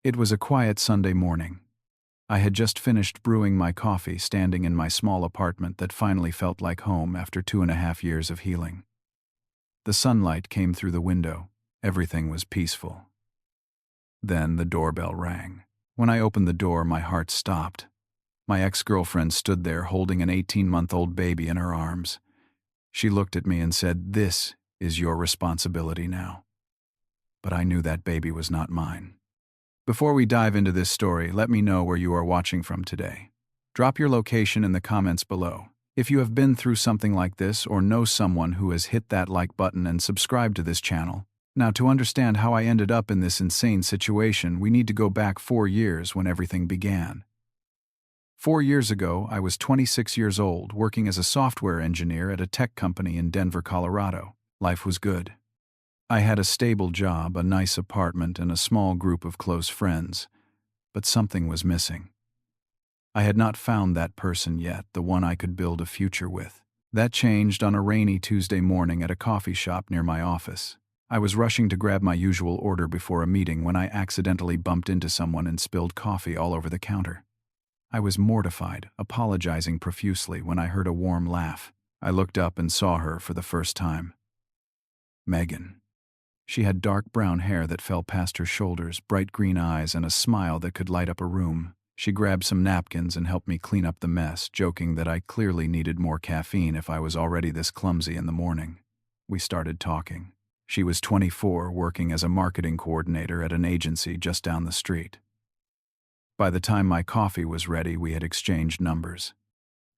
It was a quiet Sunday morning. I had just finished brewing my coffee standing in my small apartment that finally felt like home after 2.5 years of healing. The sunlight came through the window. Everything was peaceful. Then the doorbell rang. When I opened the door, my heart stopped. My ex-girlfriend stood there holding an 18-month-old baby in her arms. She looked at me and said, "This is your responsibility now." But I knew that baby was not mine. Before we dive into this story, let me know where you are watching from today. Drop your location in the comments below. If you have been through something like this or know someone who has hit that like button and subscribe to this channel. Now, to understand how I ended up in this insane situation, we need to go back 4 years when everything began. 4 years ago, I was 26 years old, working as a software engineer at a tech company in Denver, Colorado. Life was good. I had a stable job, a nice apartment, and a small group of close friends. But something was missing. I had not found that person yet, the one I could build a future with. That changed on a rainy Tuesday morning at a coffee shop near my office. I was rushing to grab my usual order before a meeting when I accidentally bumped into someone and spilled coffee all over the counter. I was mortified, apologizing profusely when I heard a warm laugh. I looked up and saw her for the first time. Megan. She had dark brown hair that fell past her shoulders, bright green eyes, and a smile that could light up a room. She grabbed some napkins and helped me clean up the mess, joking that I clearly needed more caffeine if I was already this clumsy in the morning. We started talking. She was 24, working as a marketing coordinator at an agency just down the street. By the time my coffee was ready, we had exchanged numbers.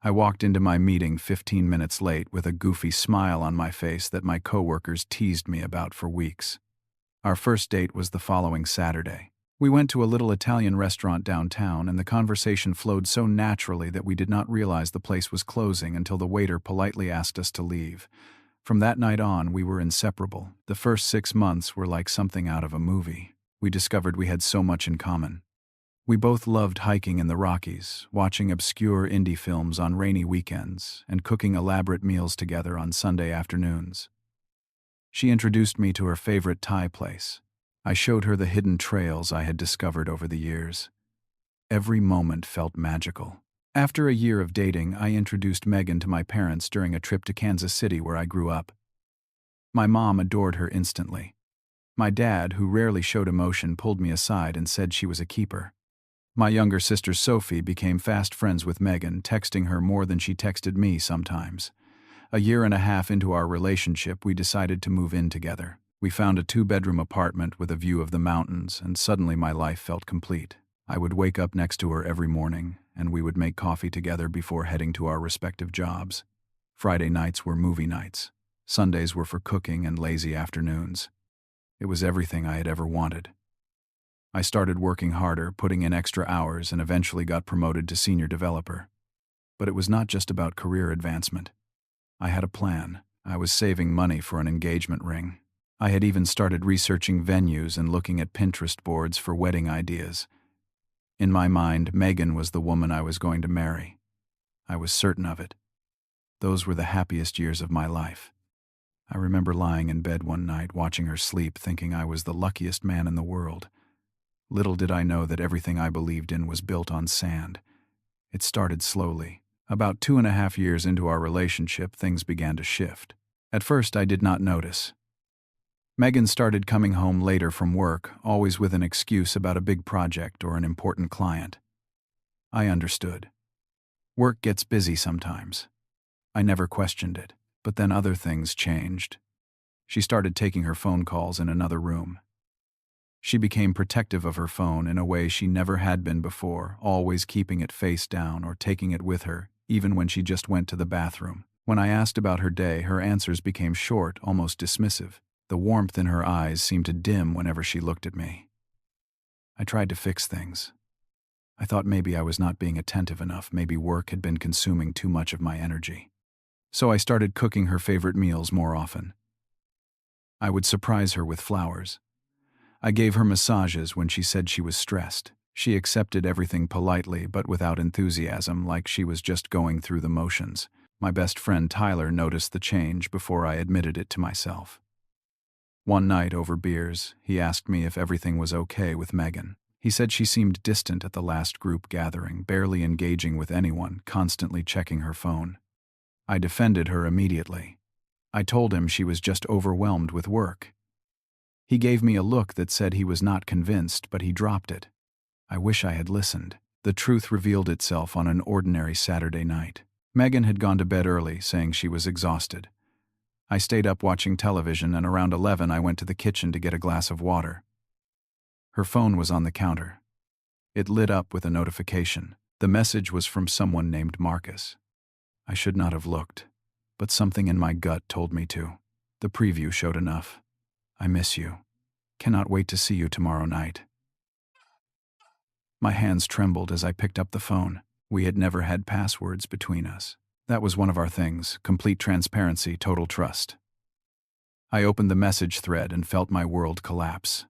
I walked into my meeting 15 minutes late with a goofy smile on my face that my coworkers teased me about for weeks. Our first date was the following Saturday. We went to a little Italian restaurant downtown, and the conversation flowed so naturally that we did not realize the place was closing until the waiter politely asked us to leave. From that night on, we were inseparable. The first 6 months were like something out of a movie. We discovered we had so much in common. We both loved hiking in the Rockies, watching obscure indie films on rainy weekends, and cooking elaborate meals together on Sunday afternoons. She introduced me to her favorite Thai place. I showed her the hidden trails I had discovered over the years. Every moment felt magical. After a year of dating, I introduced Megan to my parents during a trip to Kansas City where I grew up. My mom adored her instantly. My dad, who rarely showed emotion, pulled me aside and said she was a keeper. My younger sister Sophie became fast friends with Megan, texting her more than she texted me sometimes. A year and a half into our relationship, we decided to move in together. We found a 2-bedroom apartment with a view of the mountains, and suddenly my life felt complete. I would wake up next to her every morning, and we would make coffee together before heading to our respective jobs. Friday nights were movie nights. Sundays were for cooking and lazy afternoons. It was everything I had ever wanted. I started working harder, putting in extra hours, and eventually got promoted to senior developer. But it was not just about career advancement. I had a plan. I was saving money for an engagement ring. I had even started researching venues and looking at Pinterest boards for wedding ideas. In my mind, Megan was the woman I was going to marry. I was certain of it. Those were the happiest years of my life. I remember lying in bed one night, watching her sleep, thinking I was the luckiest man in the world. Little did I know that everything I believed in was built on sand. It started slowly. About 2.5 years into our relationship, things began to shift. At first, I did not notice. Megan started coming home later from work, always with an excuse about a big project or an important client. I understood. Work gets busy sometimes. I never questioned it, but then other things changed. She started taking her phone calls in another room. She became protective of her phone in a way she never had been before, always keeping it face down or taking it with her, even when she just went to the bathroom. When I asked about her day, her answers became short, almost dismissive. The warmth in her eyes seemed to dim whenever she looked at me. I tried to fix things. I thought maybe I was not being attentive enough, maybe work had been consuming too much of my energy. So I started cooking her favorite meals more often. I would surprise her with flowers. I gave her massages when she said she was stressed. She accepted everything politely but without enthusiasm, like she was just going through the motions. My best friend Tyler noticed the change before I admitted it to myself. One night over beers, he asked me if everything was okay with Megan. He said she seemed distant at the last group gathering, barely engaging with anyone, constantly checking her phone. I defended her immediately. I told him she was just overwhelmed with work. He gave me a look that said he was not convinced, but he dropped it. I wish I had listened. The truth revealed itself on an ordinary Saturday night. Megan had gone to bed early, saying she was exhausted. I stayed up watching television, and around 11 I went to the kitchen to get a glass of water. Her phone was on the counter. It lit up with a notification. The message was from someone named Marcus. I should not have looked, but something in my gut told me to. The preview showed enough. I miss you. Cannot wait to see you tomorrow night. My hands trembled as I picked up the phone. We had never had passwords between us. That was one of our things: complete transparency, total trust. I opened the message thread and felt my world collapse.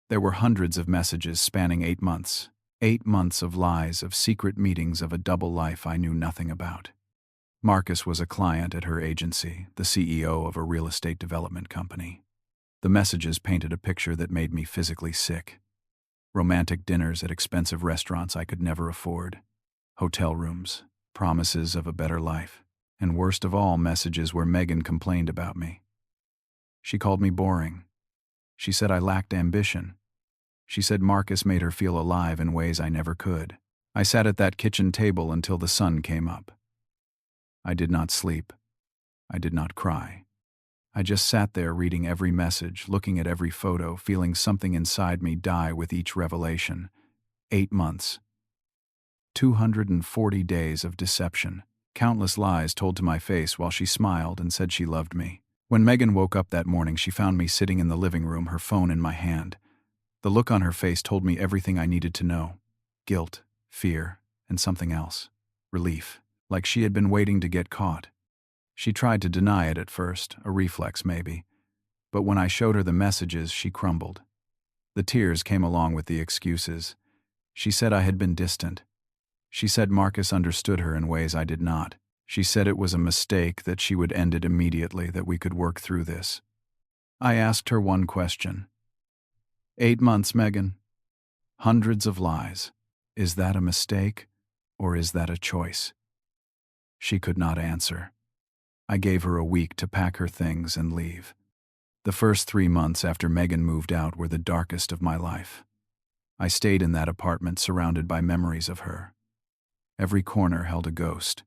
There were hundreds of messages spanning 8 months. 8 months of lies, of secret meetings, of a double life I knew nothing about. Marcus was a client at her agency, the CEO of a real estate development company. The messages painted a picture that made me physically sick. Romantic dinners at expensive restaurants I could never afford. Hotel rooms, promises of a better life, and worst of all, messages where Megan complained about me. She called me boring. She said I lacked ambition. She said Marcus made her feel alive in ways I never could. I sat at that kitchen table until the sun came up. I did not sleep. I did not cry. I just sat there reading every message, looking at every photo, feeling something inside me die with each revelation. 8 months. 240 days of deception. Countless lies told to my face while she smiled and said she loved me. When Megan woke up that morning, she found me sitting in the living room, her phone in my hand. The look on her face told me everything I needed to know. Guilt, fear, and something else. Relief. Like she had been waiting to get caught. She tried to deny it at first, a reflex maybe. But when I showed her the messages, she crumbled. The tears came along with the excuses. She said I had been distant. She said Marcus understood her in ways I did not. She said it was a mistake, that she would end it immediately, that we could work through this. I asked her one question. 8 months, Megan. Hundreds of lies. Is that a mistake, or is that a choice? She could not answer. I gave her a week to pack her things and leave. The first 3 months after Megan moved out were the darkest of my life. I stayed in that apartment surrounded by memories of her. Every corner held a ghost.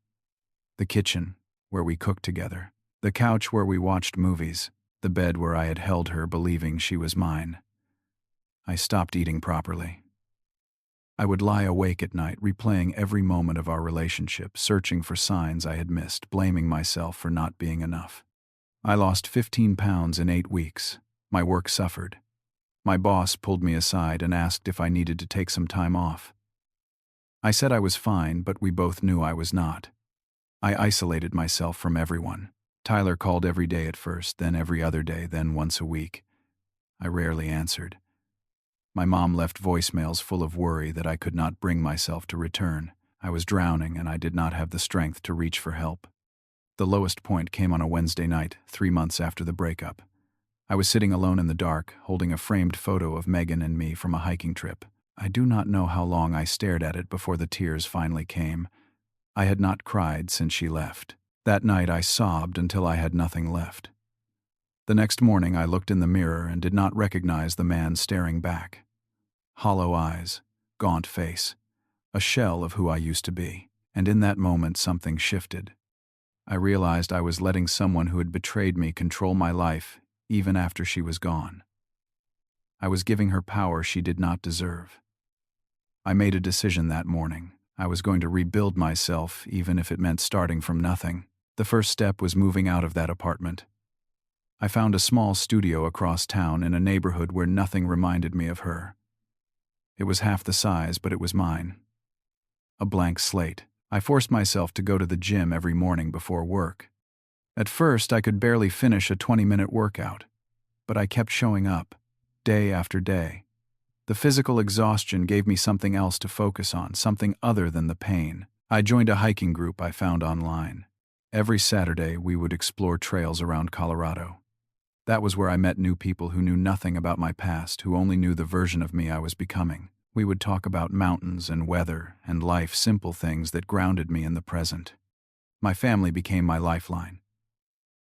The kitchen, where we cooked together. The couch where we watched movies. The bed where I had held her, believing she was mine. I stopped eating properly. I would lie awake at night, replaying every moment of our relationship, searching for signs I had missed, blaming myself for not being enough. I lost 15 pounds in 8 weeks. My work suffered. My boss pulled me aside and asked if I needed to take some time off. I said I was fine, but we both knew I was not. I isolated myself from everyone. Tyler called every day at first, then every other day, then once a week. I rarely answered. My mom left voicemails full of worry that I could not bring myself to return. I was drowning, and I did not have the strength to reach for help. The lowest point came on a Wednesday night, 3 months after the breakup. I was sitting alone in the dark, holding a framed photo of Megan and me from a hiking trip. I do not know how long I stared at it before the tears finally came. I had not cried since she left. That night I sobbed until I had nothing left. The next morning I looked in the mirror and did not recognize the man staring back. Hollow eyes, gaunt face, a shell of who I used to be. And in that moment something shifted. I realized I was letting someone who had betrayed me control my life, even after she was gone. I was giving her power she did not deserve. I made a decision that morning. I was going to rebuild myself, even if it meant starting from nothing. The first step was moving out of that apartment. I found a small studio across town in a neighborhood where nothing reminded me of her. It was half the size, but it was mine. A blank slate. I forced myself to go to the gym every morning before work. At first, I could barely finish a 20-minute workout, but I kept showing up, day after day. The physical exhaustion gave me something else to focus on, something other than the pain. I joined a hiking group I found online. Every Saturday, we would explore trails around Colorado. That was where I met new people who knew nothing about my past, who only knew the version of me I was becoming. We would talk about mountains and weather and life, simple things that grounded me in the present. My family became my lifeline.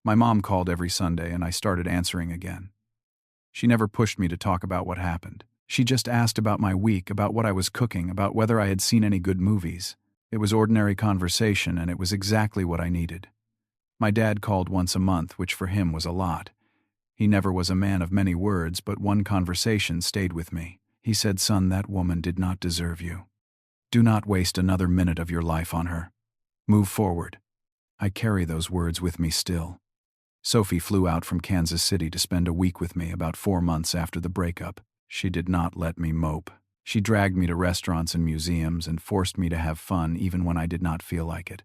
My mom called every Sunday and I started answering again. She never pushed me to talk about what happened. She just asked about my week, about what I was cooking, about whether I had seen any good movies. It was ordinary conversation and it was exactly what I needed. My dad called once a month, which for him was a lot. He never was a man of many words, but one conversation stayed with me. He said, "Son, that woman did not deserve you. Do not waste another minute of your life on her. Move forward." I carry those words with me still. Sophie flew out from Kansas City to spend a week with me about 4 months after the breakup. She did not let me mope. She dragged me to restaurants and museums and forced me to have fun even when I did not feel like it.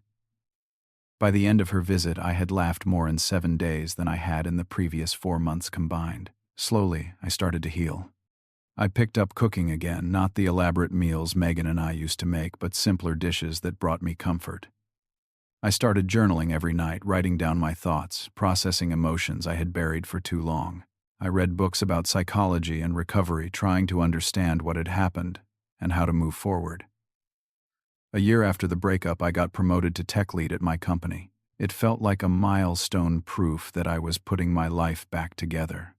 By the end of her visit, I had laughed more in 7 days than I had in the previous 4 months combined. Slowly, I started to heal. I picked up cooking again, not the elaborate meals Megan and I used to make, but simpler dishes that brought me comfort. I started journaling every night, writing down my thoughts, processing emotions I had buried for too long. I read books about psychology and recovery, trying to understand what had happened and how to move forward. A year after the breakup, I got promoted to tech lead at my company. It felt like a milestone, proof that I was putting my life back together.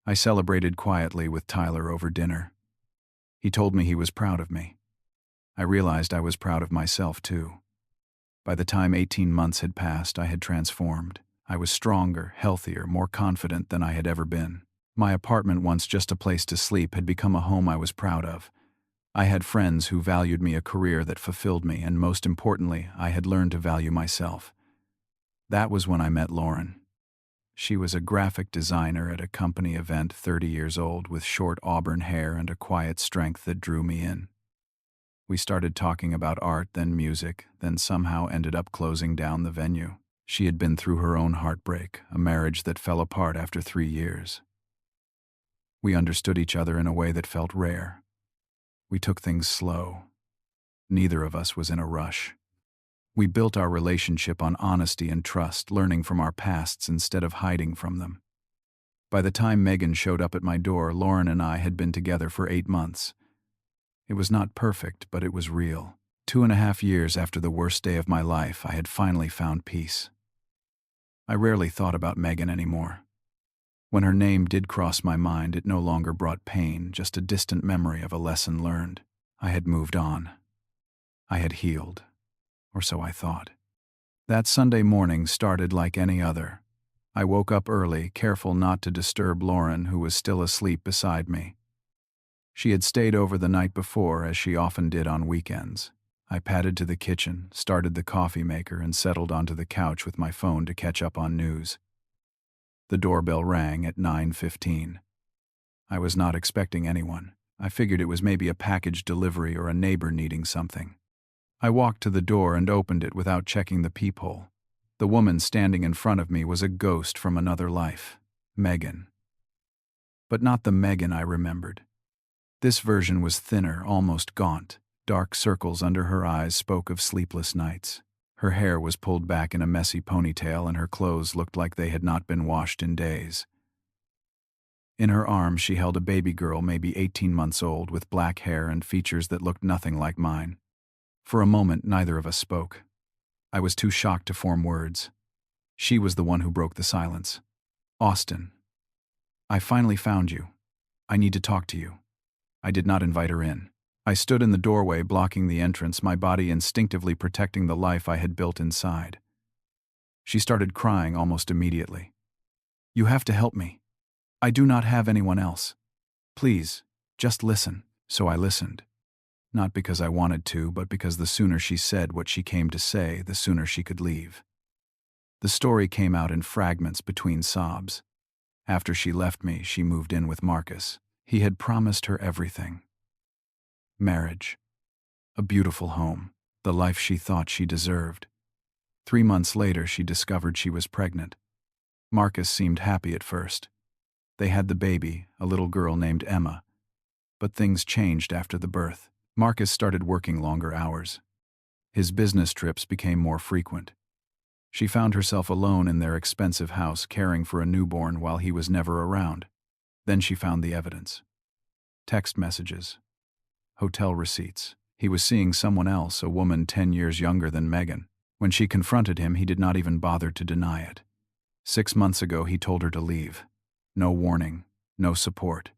I celebrated quietly with Tyler over dinner. He told me he was proud of me. I realized I was proud of myself too. By the time 18 months had passed, I had transformed. I was stronger, healthier, more confident than I had ever been. My apartment, once just a place to sleep, had become a home I was proud of. I had friends who valued me, a career that fulfilled me, and most importantly, I had learned to value myself. That was when I met Lauren. She was a graphic designer at a company event, 30 years old, with short auburn hair and a quiet strength that drew me in. We started talking about art, then music, then somehow ended up closing down the venue. She had been through her own heartbreak, a marriage that fell apart after 3 years. We understood each other in a way that felt rare. We took things slow. Neither of us was in a rush. We built our relationship on honesty and trust, learning from our pasts instead of hiding from them. By the time Megan showed up at my door, Lauren and I had been together for 8 months. It was not perfect, but it was real. 2.5 years after the worst day of my life, I had finally found peace. I rarely thought about Megan anymore. When her name did cross my mind, it no longer brought pain, just a distant memory of a lesson learned. I had moved on. I had healed. Or so I thought. That Sunday morning started like any other. I woke up early, careful not to disturb Lauren, who was still asleep beside me. She had stayed over the night before, as she often did on weekends. I padded to the kitchen, started the coffee maker, and settled onto the couch with my phone to catch up on news. The doorbell rang at 9:15. I was not expecting anyone. I figured it was maybe a package delivery or a neighbor needing something. I walked to the door and opened it without checking the peephole. The woman standing in front of me was a ghost from another life, Megan. But not the Megan I remembered. This version was thinner, almost gaunt. Dark circles under her eyes spoke of sleepless nights. Her hair was pulled back in a messy ponytail and her clothes looked like they had not been washed in days. In her arms she held a baby girl, maybe 18 months old, with black hair and features that looked nothing like mine. For a moment, neither of us spoke. I was too shocked to form words. She was the one who broke the silence. "Austin, I finally found you. I need to talk to you." I did not invite her in. I stood in the doorway, blocking the entrance, my body instinctively protecting the life I had built inside. She started crying almost immediately. "You have to help me. I do not have anyone else. Please, just listen." So I listened. Not because I wanted to, but because the sooner she said what she came to say, the sooner she could leave. The story came out in fragments between sobs. After she left me, she moved in with Marcus. He had promised her everything. Marriage. A beautiful home. The life she thought she deserved. 3 months later, she discovered she was pregnant. Marcus seemed happy at first. They had the baby, a little girl named Emma. But things changed after the birth. Marcus started working longer hours. His business trips became more frequent. She found herself alone in their expensive house, caring for a newborn while he was never around. Then she found the evidence. Text messages. hotel receipts. He was seeing someone else, a woman 10 years younger than Megan. When she confronted him, he did not even bother to deny it. 6 months ago, he told her to leave. No warning, no support.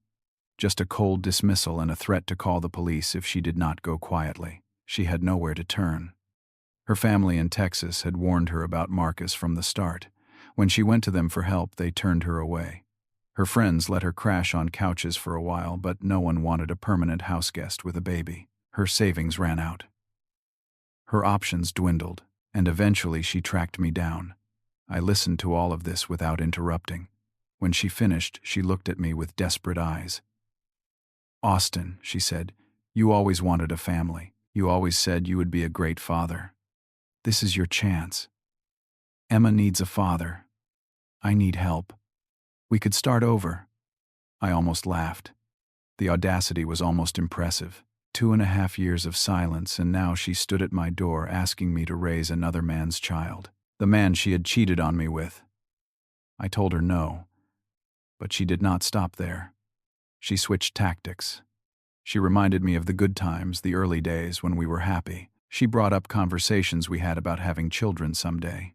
Just a cold dismissal and a threat to call the police if she did not go quietly. She had nowhere to turn. Her family in Texas had warned her about Marcus from the start. When she went to them for help, they turned her away. Her friends let her crash on couches for a while, but no one wanted a permanent houseguest with a baby. Her savings ran out. Her options dwindled, and eventually she tracked me down. I listened to all of this without interrupting. When she finished, she looked at me with desperate eyes. "Austin," she said, "you always wanted a family. You always said you would be a great father. This is your chance. Emma needs a father. I need help. We could start over." I almost laughed. The audacity was almost impressive. 2.5 years of silence, and now she stood at my door asking me to raise another man's child. The man she had cheated on me with. I told her no, but she did not stop there. She switched tactics. She reminded me of the good times, the early days when we were happy. She brought up conversations we had about having children someday.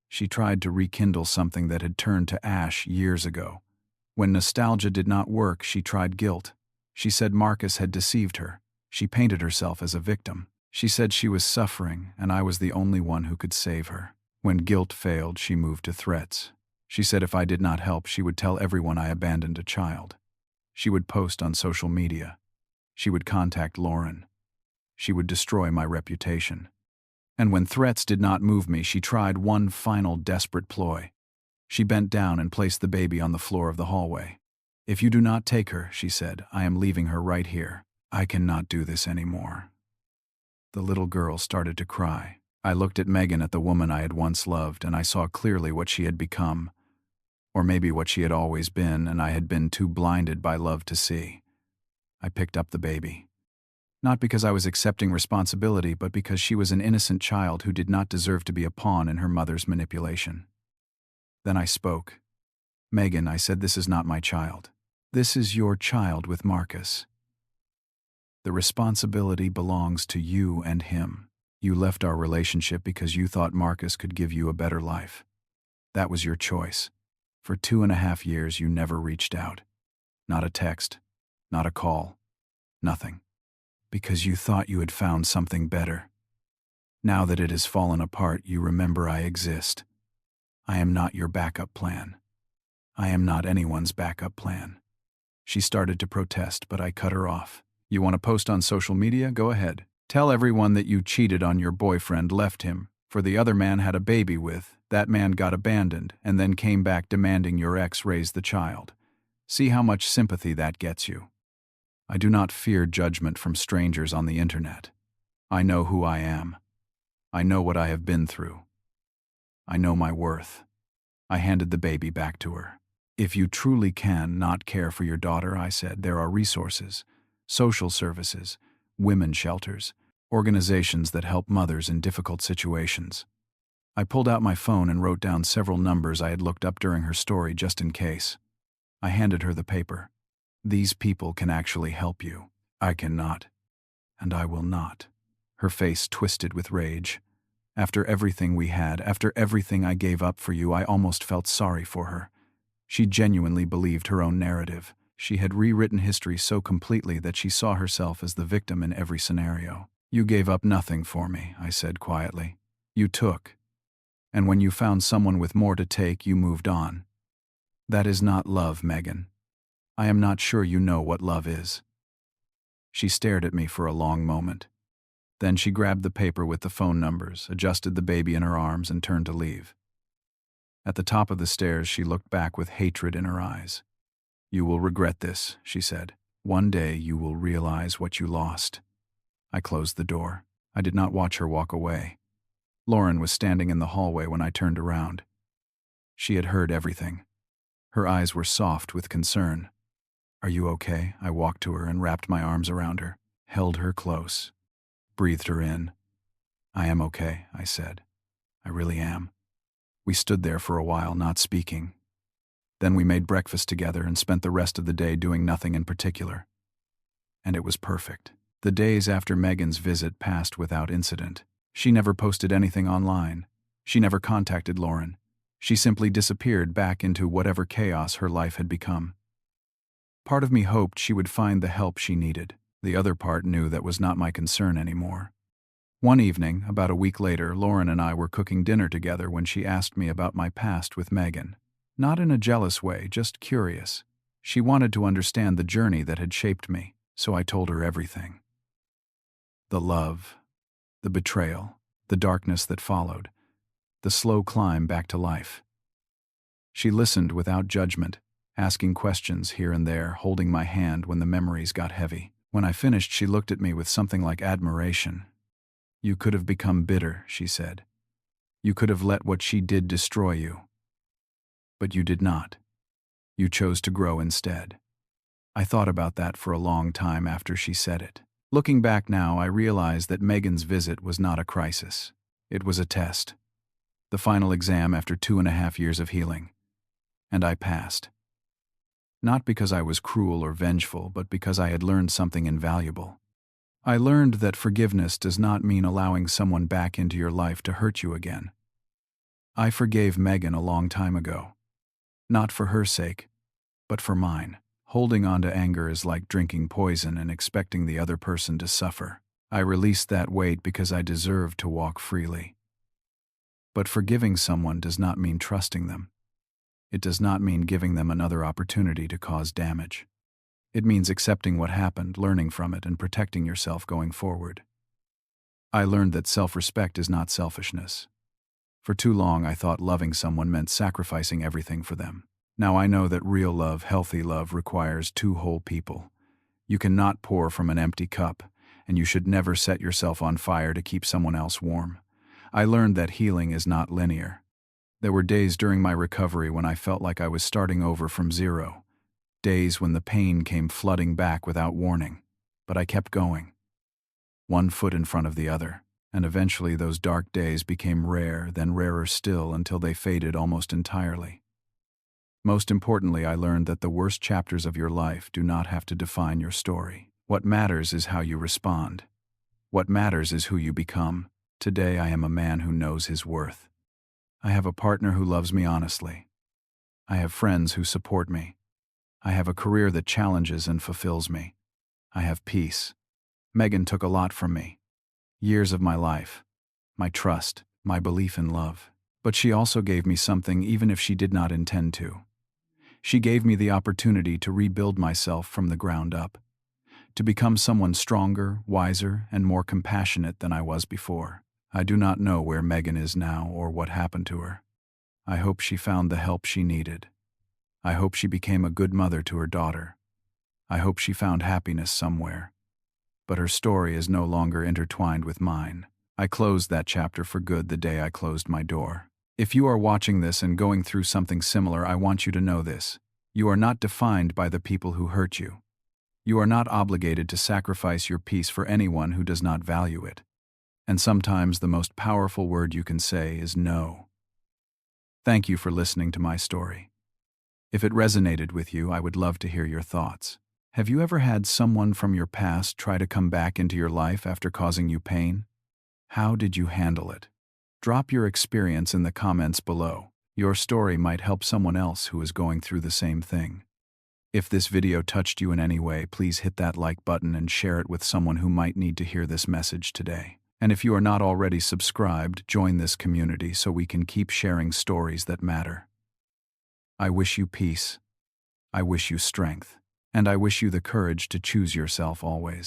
She tried to rekindle something that had turned to ash years ago. When nostalgia did not work, she tried guilt. She said Marcus had deceived her. She painted herself as a victim. She said she was suffering, and I was the only one who could save her. When guilt failed, she moved to threats. She said if I did not help, she would tell everyone I abandoned a child. She would post on social media. She would contact Lauren. She would destroy my reputation. And when threats did not move me, she tried one final desperate ploy. She bent down and placed the baby on the floor of the hallway. "If you do not take her," she said, "I am leaving her right here. I cannot do this anymore." The little girl started to cry. I looked at Megan, at the woman I had once loved, and I saw clearly what she had become. Or maybe what she had always been, and I had been too blinded by love to see. I picked up the baby. Not because I was accepting responsibility, but because she was an innocent child who did not deserve to be a pawn in her mother's manipulation. Then I spoke. "Megan," I said, "this is not my child. This is your child with Marcus. The responsibility belongs to you and him. You left our relationship because you thought Marcus could give you a better life. That was your choice. For 2.5 years, you never reached out. Not a text, not a call, nothing. Because you thought you had found something better. Now that it has fallen apart, you remember I exist. I am not your backup plan. I am not anyone's backup plan." She started to protest, but I cut her off. "You want to post on social media? Go ahead. Tell everyone that you cheated on your boyfriend, left him, for the other man had a baby with, that man got abandoned, and then came back demanding your ex raise the child. See how much sympathy that gets you. I do not fear judgment from strangers on the internet. I know who I am. I know what I have been through. I know my worth." I handed the baby back to her. "If you truly can not care for your daughter," I said, "there are resources, social services, women's shelters, organizations that help mothers in difficult situations." I pulled out my phone and wrote down several numbers I had looked up during her story just in case. I handed her the paper. "These people can actually help you. I cannot. And I will not." Her face twisted with rage. After everything we had, after everything I gave up for you, I almost felt sorry for her. She genuinely believed her own narrative. She had rewritten history so completely that she saw herself as the victim in every scenario. "You gave up nothing for me," I said quietly. "You took. And when you found someone with more to take, you moved on. That is not love, Megan. I am not sure you know what love is." She stared at me for a long moment. Then she grabbed the paper with the phone numbers, adjusted the baby in her arms, and turned to leave. At the top of the stairs, she looked back with hatred in her eyes. "You will regret this," she said. "One day you will realize what you lost." I closed the door. I did not watch her walk away. Lauren was standing in the hallway when I turned around. She had heard everything. Her eyes were soft with concern. "Are you okay?" I walked to her and wrapped my arms around her, held her close, breathed her in. "I am okay," I said. "I really am." We stood there for a while, not speaking. Then we made breakfast together and spent the rest of the day doing nothing in particular. And it was perfect. The days after Megan's visit passed without incident. She never posted anything online. She never contacted Lauren. She simply disappeared back into whatever chaos her life had become. Part of me hoped she would find the help she needed. The other part knew that was not my concern anymore. One evening, about a week later, Lauren and I were cooking dinner together when she asked me about my past with Megan. Not in a jealous way, just curious. She wanted to understand the journey that had shaped me, so I told her everything. The love, the betrayal, the darkness that followed, the slow climb back to life. She listened without judgment, asking questions here and there, holding my hand when the memories got heavy. When I finished, she looked at me with something like admiration. "You could have become bitter," she said. "You could have let what she did destroy you. But you did not. You chose to grow instead." I thought about that for a long time after she said it. Looking back now, I realized that Megan's visit was not a crisis. It was a test. The final exam after 2.5 years of healing. And I passed. Not because I was cruel or vengeful, but because I had learned something invaluable. I learned that forgiveness does not mean allowing someone back into your life to hurt you again. I forgave Megan a long time ago. Not for her sake, but for mine. Holding on to anger is like drinking poison and expecting the other person to suffer. I released that weight because I deserved to walk freely. But forgiving someone does not mean trusting them. It does not mean giving them another opportunity to cause damage. It means accepting what happened, learning from it, and protecting yourself going forward. I learned that self-respect is not selfishness. For too long, I thought loving someone meant sacrificing everything for them. Now I know that real love, healthy love, requires two whole people. You cannot pour from an empty cup, and you should never set yourself on fire to keep someone else warm. I learned that healing is not linear. There were days during my recovery when I felt like I was starting over from zero. Days when the pain came flooding back without warning. But I kept going. One foot in front of the other. And eventually those dark days became rare, then rarer still, until they faded almost entirely. Most importantly, I learned that the worst chapters of your life do not have to define your story. What matters is how you respond. What matters is who you become. Today I am a man who knows his worth. I have a partner who loves me honestly. I have friends who support me. I have a career that challenges and fulfills me. I have peace. Megan took a lot from me. Years of my life, my trust, my belief in love. But she also gave me something even if she did not intend to. She gave me the opportunity to rebuild myself from the ground up, to become someone stronger, wiser, and more compassionate than I was before. I do not know where Megan is now or what happened to her. I hope she found the help she needed. I hope she became a good mother to her daughter. I hope she found happiness somewhere. But her story is no longer intertwined with mine. I closed that chapter for good the day I closed my door. If you are watching this and going through something similar, I want you to know this. You are not defined by the people who hurt you. You are not obligated to sacrifice your peace for anyone who does not value it. And sometimes the most powerful word you can say is no. Thank you for listening to my story. If it resonated with you, I would love to hear your thoughts. Have you ever had someone from your past try to come back into your life after causing you pain? How did you handle it? Drop your experience in the comments below. Your story might help someone else who is going through the same thing. If this video touched you in any way, please hit that like button and share it with someone who might need to hear this message today. And if you are not already subscribed, join this community so we can keep sharing stories that matter. I wish you peace. I wish you strength. And I wish you the courage to choose yourself always.